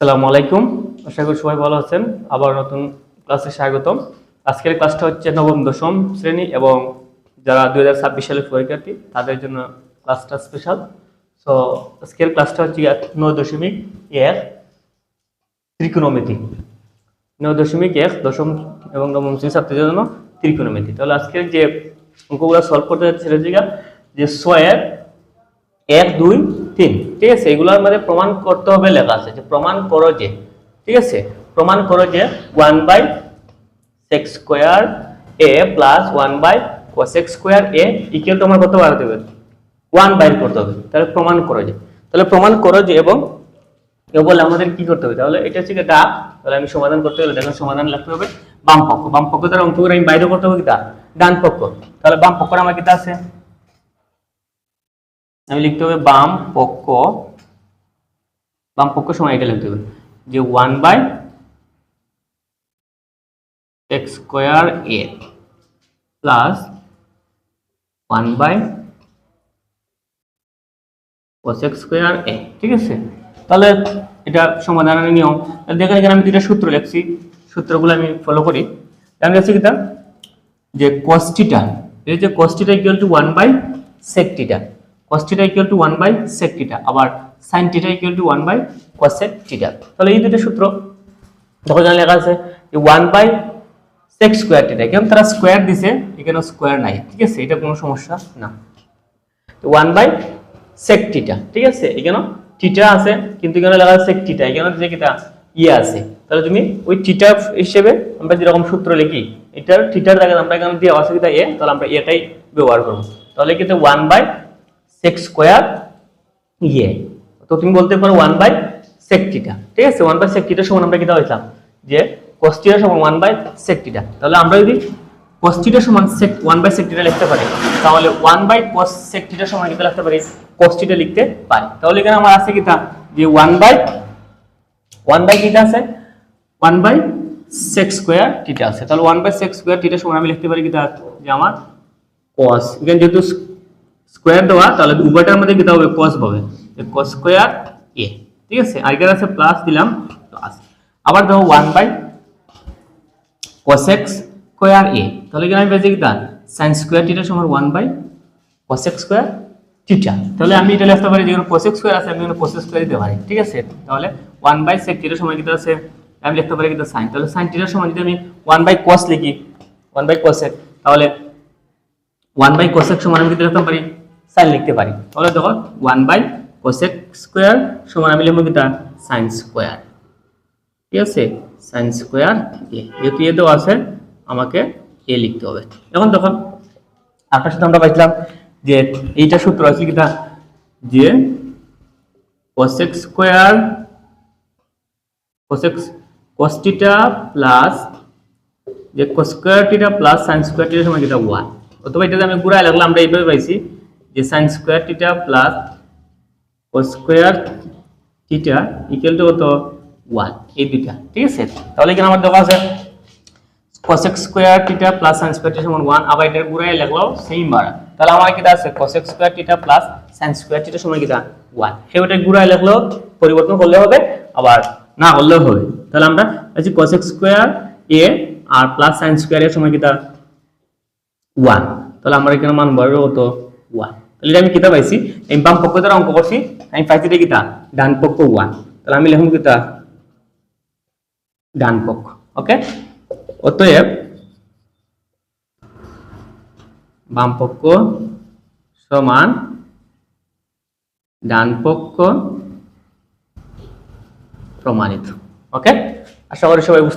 আসসালামু আলাইকুম। আশা করি সবাই ভালো আছেন। আবার নতুন ক্লাসে স্বাগতম। আজকের ক্লাসটা হচ্ছে নবম দশম শ্রেণী এবং যারা 2026 সালের পরীক্ষার্থী তাদের জন্য ক্লাসটা স্পেশাল। সো আজকের ক্লাসটা হচ্ছে 9.1 ত্রিকোণমিতি। 9.1 দশম এবং নবম শ্রেণীর ছাত্রদের জন্য ত্রিকোণমিতি। তাহলে আজকের যে অঙ্কগুলো সলভ করতে যাচ্ছে সেটা হচ্ছে যে 6 1 2 3, ঠিক আছে। এগুলোর মধ্যে প্রমাণ করতে হবে লেখা আছে যে প্রমাণ করো যে, ঠিক আছে, প্রমাণ করো যে 1/sec square a plus 1/cosec square a equal to আমার কত বাড়াতে হবে 1 বাইর করতে হবে। তাহলে প্রমাণ করো যে, তাহলে প্রমাণ করো যে এবং বলে আমাদের কি করতে হবে, তাহলে এটা হচ্ছে ডাক। তাহলে আমি সমাধান করতে হলে দেখো সমাধান লিখতে হবে বাম পক্ষ, বাম পক্ষ দ্বারা অঙ্ক করে আমি বাইরে করতে হবে কিটা ডান পক্ষ। তাহলে বাম পক্ষ আমার কিটা আছে, আমি লিখতে হবে বাম পক্ষ সময় এটা লিখতে হবে যে 1/x square a plus 1/cosec square a, ঠিক আছে। তাহলে এটা সমাধানের নিয়ম। দেখেন এখানে আমি দুইটা সূত্র লিখছি, সূত্রগুলো আমি ফলো করি। আমি লিখছি কিটা যে cos θ, এই যে cos θ equal to 1/sec θ, cos θ equal to 1/sec θ, আবার sin θ ইকুয়াল টু 1/cosec θ। তাহলে এই দুটো সূত্র দেখো জানা লেখা আছে যে 1/sec স্কয়ার θ, কেন তারা স্কয়ার দিছে, এখানে স্কয়ার নাই, ঠিক আছে, এটা কোনো সমস্যা না। তো 1/sec θ, ঠিক আছে, এখানে θ আছে কিন্তু এখানে লেখা আছে sec θ, এখানে যে কিটা আছে। তাহলে তুমি ওই θ হিসেবে আমরা যেরকম সূত্র লিখি এটার থিটার জায়গায় আমরা এখানে দিয়ে আছে কিটা a, তাহলে আমরা এটাই ব্যবহার করব। তাহলে কিন্তু 1/sec স্কয়ার a, তো তুমি বলতে পারো 1/sec θ, ঠিক আছে। 1/sec θ সমান আমরা কিটা হইতাম যে cos θ সমান 1/sec θ। তাহলে আমরা যদি cos θ সমান 1/sec θ লিখতে পারি, তাহলে 1/cosec θ সমান কিটা লিখতে পারি cos θ লিখতে পারি। তাহলে এখানে আমার আছে কিটা যে 1/1 কিটা আছে 1/sec স্কয়ার θ আছে। তাহলে 1/sec স্কয়ার θ সমান আমি লিখতে পারি কিটা যে আমার cos, এখানে যেহেতু স্কয়ার দেওয়া তাহলে উভয়টার মধ্যে কিটা হবে cos হবে, cos স্কয়ার a, ঠিক আছে। আর এখানে আছে প্লাস দিলাম প্লাস, আবার দেখো 1/cosec স্কয়ার a, তাহলে এখানে আমি পেয়েছি কিটা sin স্কয়ার θ সমান 1/cosec স্কয়ার θ। তাহলে আমি এটা লিখতে পারি যেখানে cosec স্কয়ার আছে আমি এখানে cosec স্কয়ার দিতে পারি, ঠিক আছে। তাহলে 1/sec θ সমান কিটা আছে আমি লিখতে পারি কিটা sin, তাহলে sin θ সমান যদি আমি 1/cos লিখি 1/cosec, তাহলে 1/cosec সমান আমি কিটা লিখতে পারি sin লিখতে পারি। তাহলে দেখো 1/cosec স্কয়ার সমান আমি লিখব কিটা sin স্কয়ার, ঠিক আছে, sin স্কয়ার a, যেহেতু এ দেওয়া আছে আমাকে a লিখতে হবে। এখন দেখো আপনার সাথে আমরা পাইছিলাম যে এইটা সূত্র আছে কিটা যে cosec স্কয়ার cos θ প্লাস যে cos square θ plus sin square θ সমান কিটা 1, অথবা এটা আমি পুরো লাগলাম আমরা এইভাবে পাইছি যে sin square θ plus cos square θ equal to কত 1, এই দুইটা, ঠিক আছে। তাহলে এখানে আমার দেখা আছে cosec square θ plus sin square θ সমান 1, আবার এটা পুরো লাগলাও সেম বার। তাহলে আমার কিটা আছে cosec square θ plus sin square theta সমান কিটা 1, সেটা গুড়ায় লিখলেও পরিবর্তন করলে হবে আবার না করলেও হবে। তাহলে আমরা আছে cosec স্কয়ার a আর প্লাস sin স্কয়ার এর সমান কিটা 1, তাহলে আমরা এখানে মান বসাবো কত 1। তাহলে এটা আমি কিটা পাইছি এই বাম পক্ষ দ্বারা অঙ্ক করছি, আমি পাইছি এটা কিটা ডান পক্ষ 1, তাহলে আমি লিখব কিটা ডান পক্ষ। ওকে, অতএব বাম পক্ষ সমান ডান পক্ষ প্রমাণিত। ওকে, আশা করি সবাই বুঝতে